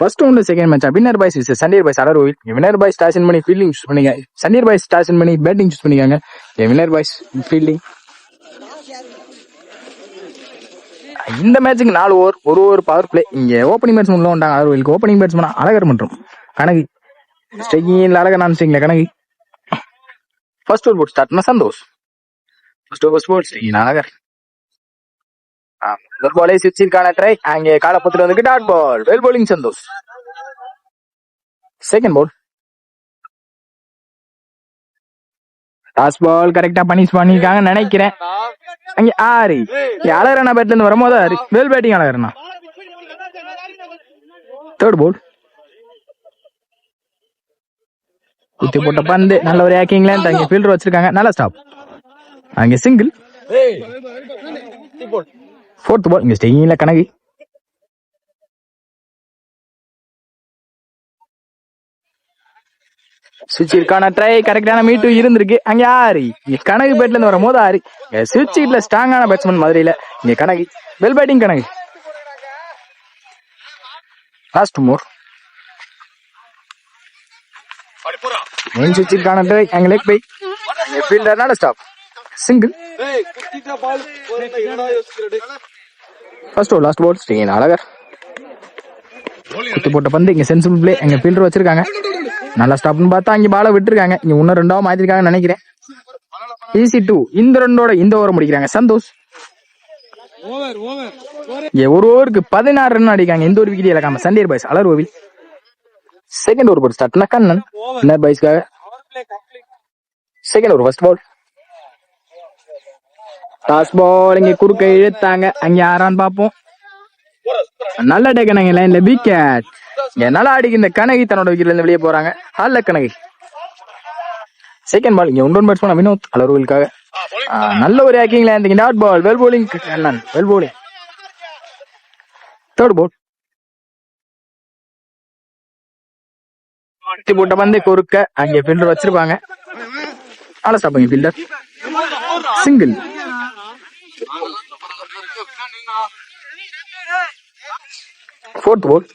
First round second match winner boys vs சண்டீர் boys Auroville winner boys toss win பண்ணி fielding choose பண்ணிங்க. சண்டீர் boys toss win பண்ணி batting choose பண்ணிக்காங்க. Winner boys fielding. இந்த மேட்சுக்கு 4 ஓவர் ஒரு ஓவர் பவர் பிளே. இங்க ஓப்பனிங் பேட்ஸ்மேன் உள்ள வந்தாங்க. அலர்விலுக்கு ஓப்பனிங் பேட்ஸ்மேன் அழகர் மற்றும் கனகு. ஸ்ட்ரைக்கிங் அழகர் நான் ஸ்ட்ரைக்ல கனகு. ஃபர்ஸ்ட் ஓவர் போட் ஸ்டார்ட் சந்தோஷ். ஃபர்ஸ்ட் ஓவர் ஸ்போர்ட்ஸ் அழகர். முதல் பாலே சுவிட்சிற்கான ட்ரை. அங்கே காலப்பத்தில் வந்து dot ball. Well bowling Santhosh. Second ball toss ball கரெக்டா பனிஷ் பண்ணிருக்காங்க நினைக்கிறேன். அங்க 6 அழகரண்ணா பேட்ல இருந்து வரும்போது 6 வெல் பேட்டிங் அழகரண்ணா. தேர்ட் பால் குத்தி போட்ட பந்து நல்ல ஒரு ஆக்கிங்ல அங்க ஃபீல்டர் வச்சிருக்காங்க. நல்ல ஸ்டாப். அங்க சிங்கிள். ஃபோர்த் பால் இங்க ஸ்டேயிங்ல கனகு. சுவிட்சிற்கான ட்ரை கரெக்டான மீட்டு இருந்திருக்கு. அங்க 6 கனகு பேட்ல இருந்து வரும்போது 6 சுவிட்சிட்ல ஸ்ட்ராங்கான பேட்ஸ்மேன் மதுரையில இங்க Kanagu. Well batting Kanagu. Last more மெயின் சுவிட்சிற்கான ட்ரை அங்க லெக் பை ஃபீல்டர் நல்ல stop. Single. First over last ball ஸ்டேயின் அழகர். குத்து போட்ட பந்து இங்க சென்சிபிள் பிளே எங்க ஃபீல்டர் வச்சிருக்காங்க. நல்லா ஸ்டாப்னு பார்த்தா அங்க பால விட்டுருக்காங்க. இங்க இன்னும் 2வது மாத்திருக்காங்கன்னு நினைக்கிறேன். ஈஸி 2 இந்த ரன்னோட இந்த ஓவர் முடிக்கிறாங்க சந்தோஷ். ஒரு ஓவருக்கு 16 ரன் அடிக்காங்க. எந்த ஒரு விக்கெட் இழக்காம சண்டீர் பாய்ஸ் அலர்வில். செகண்ட் ஓவர் போட்டு ஸ்டார்ட்னா கண்ணன் வின்னர் பாய்ஸ்க்காக. Second over first ball toss ball இங்க குறுக்க இழுத்தாங்க. அங்க யாரான்னு பாப்போம். நல்ல டேக்கனாங்க லைன்ல விக்கெட். நல்லா அடிக்க இந்த கனகி தன்னோட விக்கெட்ல இருந்து வெளியே போறாங்க. நல்ல கனகி. செகண்ட் பால் இங்க ஒன்றொன் பேட்ஸ்மேன் வினோத் அலர்விலுக்காக. நல்ல ஒரு ஆக்கிங்ல இருந்தீங்க. Dot ball well bowling Kannan well bowling. Third ball போட்ட பந்து குறுக்க அங்க ஃபீல்டர் வச்சிருப்பாங்க. நல்ல stop fielder. Single. Fourth ball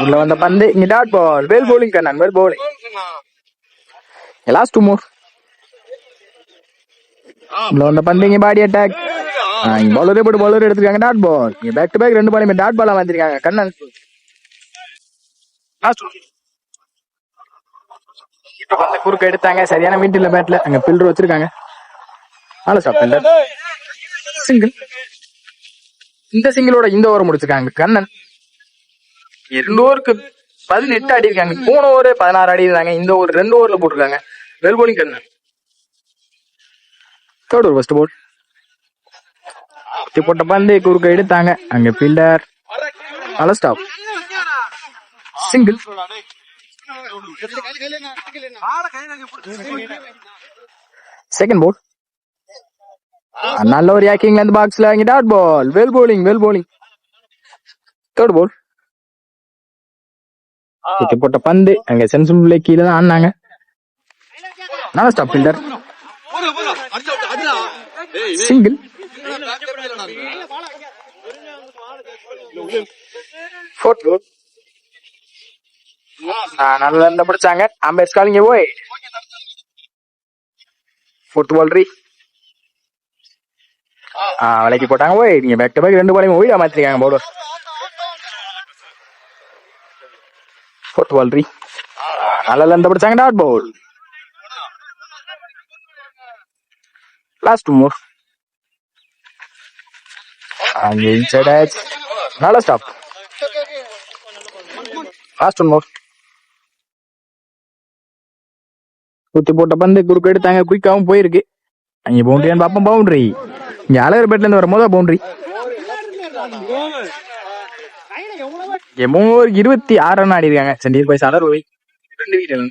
உள்ள வந்த பந்து இங்க dot ball well bowling Kannan well bowling. Last 2 more உள்ள வந்த பந்து இங்க பாடி அட்டாக். பவுலரே போட்டு பவுலர் எடுத்துருக்காங்க. டாட் பால் இங்க பேக் டு பேக் 2 பாலுமே டாட் பாலா வந்திருக்காங்க கண்ணன். குறுக்க எடுத்தாங்க. சரியான மீட்டில் பேட்ல அங்க ஃபீல்டர் வச்சிருக்காங்க. நல்ல ஸ்டாப் ஃபீல்டர். சிங்கிள். இந்த சிங்கிளோட இந்த ஓவர் முடிச்சிருக்காங்க கண்ணன். 2 ஓவருக்கு 18 ஆடி இருக்காங்க. 3 ஓவர் 16 ஆடி இருந்தாங்க. இந்த ஓவர் 2 ஓவர்ல போட்டிருக்காங்க. Well bowling Kannan. Third over first ball குத்தி போட்ட பந்து குறுக்க எடுத்தாங்க. அங்க ஃபீல்டர் நல்ல ஸ்டாப். சிங்கிள். செகண்ட் பால் நல்ல ஒரு ஆக்கிங்ல இருந்து பாக்ஸ்ல இங்க dot ball well bowling well bowling. Third ball குத்தி போட்ட பந்து அங்க சென்சிபிள் கீழே தான் ஆடினாங்க. நல்ல stop fielder. Single. Fourth ball நல்லா இருந்தா பிடிச்சாங்க. அம்பேர்ஸ் காலிங்க போய் ஃபோர்த் பால் விலைக்கு போட்டாங்க. போய் நீங்க பேக் டு பேக் 2 பாலையும் ஓய்டா மாத்திருக்காங்க பவுலர். ஃபோர்த் பால் நல்லா இருந்தா பிடிச்சாங்க. Dot ball. லாஸ்ட் 2 மோர் நல்ல ஸ்டாப். லாஸ்ட் 1 மோர் குத்தி போட்ட பந்து குறுக்க எடுத்தாங்க. குயிக்காவும் போயிருக்கு. அங்க பவுண்டரியான்னு பாப்போம். பவுண்டரி. இங்க அழகர் பேட்ல இருந்து வரும்போது பவுண்டரி. 26 ரன் ஆடி இருக்காங்க சண்டீர் பாய்ஸ் அலர்வை. 2 விக்கெட்.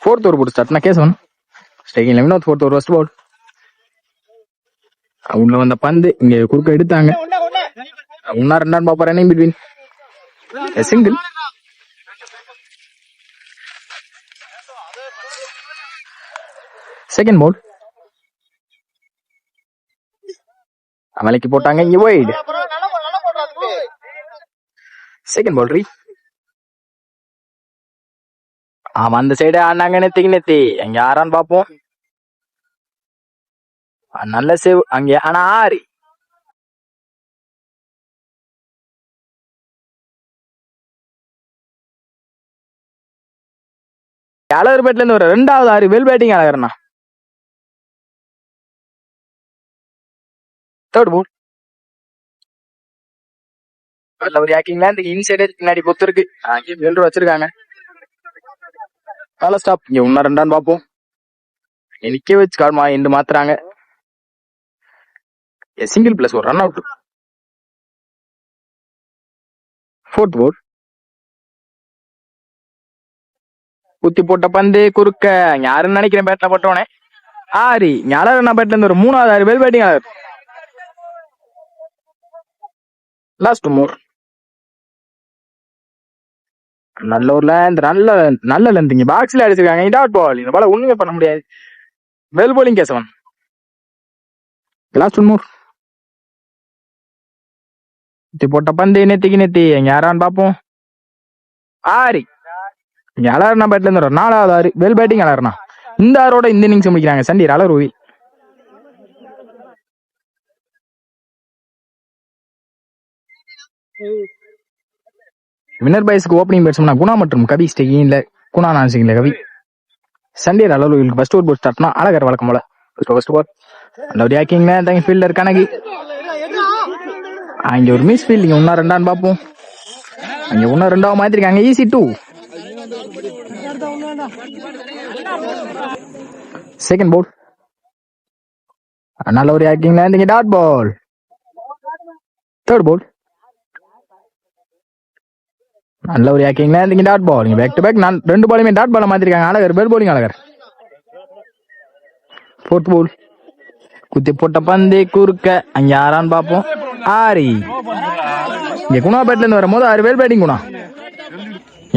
ஃபோர்த் ஓவர் போட்டு ஸ்டார்ட்னா Kesavan striking Vinoth. Fourth over first ball உள்ள வந்த பந்து இங்க குறுக்க எடுத்தாங்க. 1 ரன் பாப்பாரு பிட்வீன். சிங்கிள். செகண்ட் பால் அமலைக்கு போட்டாங்க. இங்க வைட் செகண்ட் பால் ரீ. ஆமா அந்த சைடு ஆனாங்க நெத்தி அங்க யாரான்னு பாப்போம். நல்ல சேவ் அங்கே ஆனா ஆறு. அழகர் பேட்ல இருந்து ஒரு 2வது ஆறு வெல் பேட்டிங் அழகர்னா. Third ball. ஒரு யாக்கிங்ல இந்த இன்சைடு பின்னாடி பொத்து இருக்கு. வெல்ரு வச்சிருக்காங்க. நல்ல ஸ்டாப். இங்க இன்னும் 2 பாப்போம். நிக்க வச்சு கால்மா எண்டு மாத்துறாங்க. சிங்கிள் பிளஸ் ஒரு ரன் அவுட். Fourth ball. குத்தி போட்ட பந்து குறுக்க யாருன்னு நினைக்கிறேன் பேட்ல போட்டோனே. ஆறு அழகர் பேட்ல இருந்து ஒரு 3வது ஆறு well batting Azhagar. Last more. நல்ல ஒரு லேண்ட் நல்ல லென்த் பாக்ஸ்ல அடிச்சிருக்காங்க. Dot ball. இந்த பால ஒண்ணுமே பண்ண முடியாது. Well bowling Kesavan. Last more. போட்ட பந்து நெத்தி எங்க யாரான்னு பாப்போம். ஆறு அழகர்னா பேட்ல இருந்து 4வது ஆறு வெல் பேட்டிங் அழகர்னா. இந்த ஆரோட இந்த இன்னிங்ஸ் முடிக்கிறாங்க சண்டீர் அலர்வி. வின்னர் பாய்ஸ்க்கு ஓப்பனிங் பேட்ஸ்மேனா குணா மற்றும் கவி ஸ்டேகின்ல குணா நான்சிங்ல கவி. சண்டீர் அலர்விலுக்கு ஃபர்ஸ்ட் ஓவர் போட் ஸ்டார்ட்னா அழகர் வழக்கம் போல ஃபர்ஸ்ட் ஓவர். அந்த ஒரு யாக்கிங்ல தங்க ஃபீல்டர் கணக்கு. அங்க ஒரு மிஸ் ஃபீல்டிங் இன்னும் 2 பாப்போம். அங்க இன்னும் 2 மாத்திருக்காங்க. ஈஸி 2. Second ball. நல்ல ஒரு யாக்கிங்ல இங்க டாட் பால். தேர்ட் பால். நல்ல ஒரு யாக்கிங்ல இங்க dot ball. Back to back 2 பாலுமே டாட் பால மாத்திருக்காங்க Alagar. Well bowling Alagar. Fourth ball. குத்தி போட்ட பந்து குறுக்க அங்க யாரான்னு பாப்போம். ஆரி இங்க குணா பேட்ல இருந்து வரும்போது 6 வெல் பேட்டிங் குணா.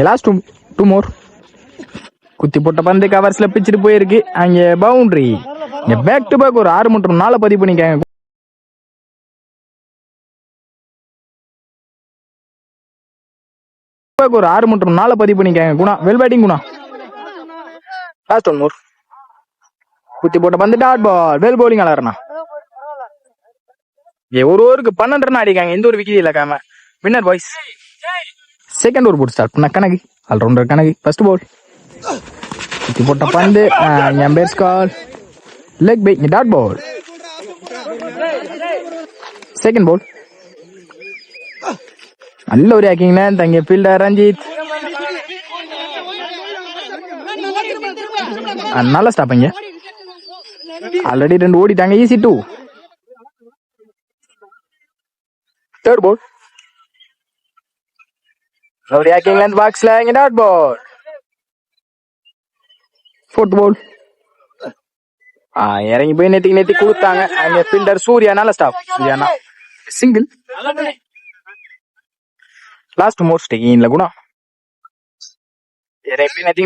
லாஸ்ட் 2 மோர். குத்தி போட்ட பந்து கவர்ஸ்ல பிச்சுட்டு போயிருக்கு. அங்க பவுண்டரி. பேக் டு பேக் ஒரு 6 மற்றும் 4 பதிவு பண்ணிக்காங்க. ஒரு 6 மற்றும் 4 பதிவு பண்ணிக்காங்க Guna. Well batting Guna. Last 1 more. குத்தி போட்ட பந்து டாட் பால். வெல் போலிங் அழகர்னா. ஒரு ஓவருக்கு 12 ரன் அடிக்காங்க. எந்த ஒரு விக்கெட் இல்லாம. Winner boys. செகண்ட் ஓவர் போட்டு ஸ்டார்ட் பண்ண கணக்கு ஆல்ரவுண்டர் கணக்கு. First ball. குத்தி போட்ட பந்து எம்பேர்ஸ் கால். Leg bye dot ball. Second ball. நல்ல ஒரு ஆக்கிங்ல தங்க ஃபீல்டர் ரஞ்சித். நல்ல ஸ்டாப்பிங்க. ஆல்ரெடி 2 ஓடிட்டாங்க. ஈஸி 2. Third ball. ஒரு ஆக்கிங்ல பாக்ஸ்ல டாட் பால். ஃபோர்த் பால். இறங்கி போய் நேத்தி கொடுத்தாங்க. அங்க ஃபீல்டர் சூர்யா. நல்ல ஸ்டாப். சூர்யானா சிங்கிள். லாஸ்ட் மோர் ஸ்டேகின்ல குணா.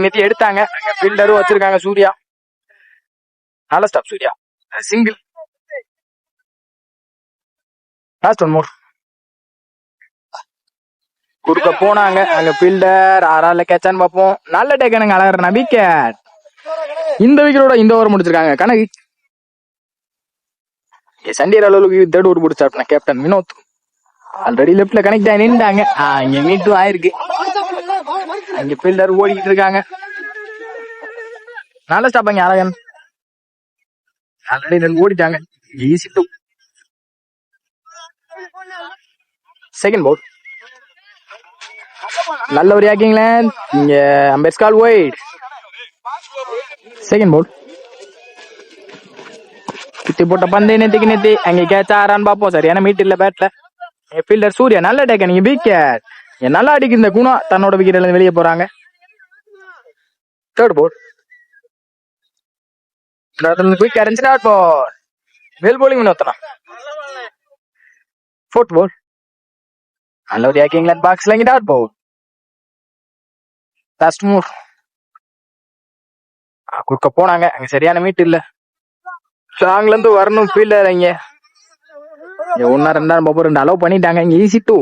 நேத்தி எடுத்தாங்க. ஃபீல்டரும் வச்சிருக்காங்க சூர்யா. நல்ல stop Surya. Single. Last 1 more. குறுக்க போனாங்க. அங்க ஃபீல்டர் ஆறால கேட்சான்னு பார்ப்போம். நல்ல டேக்கனுங்க அழகர்னா விக்கெட். இந்த விக்கெட்டோட இந்த ஓவர் முடிச்சிருக்காங்க கணக்கு. சண்டீர் அளவுக்கு தேர்ட் ஓவர் போட்டு ஸ்டார்ட் கேப்டன் வினோத். ஆல்ரெடி லெப்ட்ல கனெக்ட் ஆகி நின்றாங்க. இங்க மீட்டும் ஆயிருக்கு. அங்க ஃபீல்டர் ஓடிக்கிட்டு இருக்காங்க. நல்ல ஸ்டாப் அங்க அழகன். ஆல்ரெடி 2 ஓடிட்டாங்க. ஈஸி 2. Second ball. நல்ல ஒரு யாக்கிங்ல இங்க அம்பேர்ஸ் கால் வைட். Second ball. குத்தி போட்ட பந்து நேத்தி அங்க கேட்ச் ஆறான்னு பாப்போம். சரியான மீட் இல்ல பேட்ல. ஃபீல்டர் சூர்யா. நல்ல டேக்கன். நீங்க விக்கெட். நல்லா அடிக்கு இந்த குணா. தன்னோட விக்கெட்ல இருந்து வெளியே போறாங்க. Third ball. Dot ball. Well bowling வினோத்னா. ஃபோர்த் பால். நல்ல ஒரு யாக்கிங்ல பாக்ஸ்ல டாட் பால். Last move. குறுக்க போனாங்க. அங்க சரியான மீட் இல்ல. ஸ்ட்ராங்ல இருந்து வரணும் ஃபீல்டர். இங்க 1 2 2 அலோவ் பண்ணிட்டாங்க. இங்க easy 2.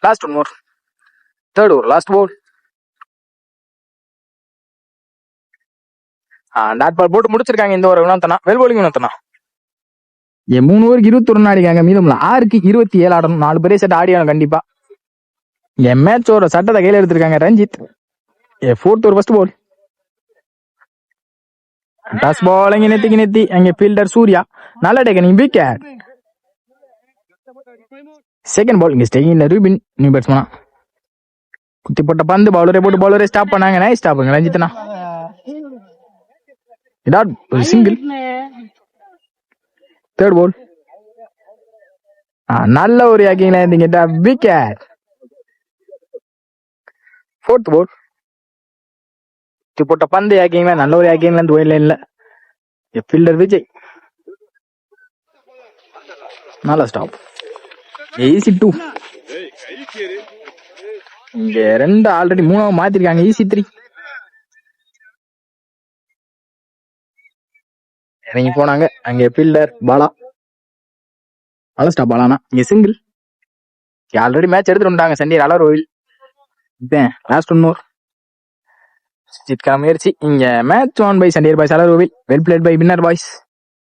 Last one more. Third over last ball. Dot ball போட்டு முடிச்சிருக்காங்க இந்த ஓவர். வினோத்தனா வெல் போலிங். வினோத்தனா 3 ஓவருக்கு 21 ரன் ஆடிக்காங்க. மீதம் 6க்கு 27 ஆடணும். 4 பேரே செட் ஆடியாலும் கண்டிப்பா. மேட்சோட சட்டத்தை கையில எடுத்திருக்காங்க ரஞ்சித். ஃபோர்த் ஓவர் ஃபர்ஸ்ட் போல். டாஸ் பால் அங்கே நெத்தி அங்கே ஃபீல்டர் சூர்யா நல்ல டேக்கனிங் விக்கெட். செகண்ட் பால் இங்க ஸ்டேயிங்ல ரூபின் நியூ பேட்ஸ்மேனா குத்தி போட்ட பந்து பவுலரை போட்டு பவுலரை ஸ்டாப் பண்ணாங்க. நைஸ் ஸ்டாப்புங்க ரஞ்சித்னா. ஒரு சிங்கிள். தேர்ட் பால் நல்ல ஒரு யாக்கிங்ல இருந்தீங்க விக்கெட். ஃபோர்த் பால் குத்தி போட்ட பந்து யாக்கிங்ல நல்ல ஒரு யாக்கிங்ல இருந்து ஒயிட் லைன்ல ஃபீல்டர் விஜய் நல்ல ஸ்டாப். ஈசி 2. இங்க 2 ஆல்ரெடி 3 மாத்திருக்காங்க. ஈசி 3 இறங்கி போனாங்க. அங்க ஃபீல்டர் பாலா நல்ல ஸ்டாப். பாலானா இங்க சிங்கிள். ஆல்ரெடி மேட்ச் எடுத்துட்டு வந்தாங்க சண்டே அலரோவில். Last one more. முயற்சி இங்க match won by Sunday boys அலரோவில். Well played by winner boys.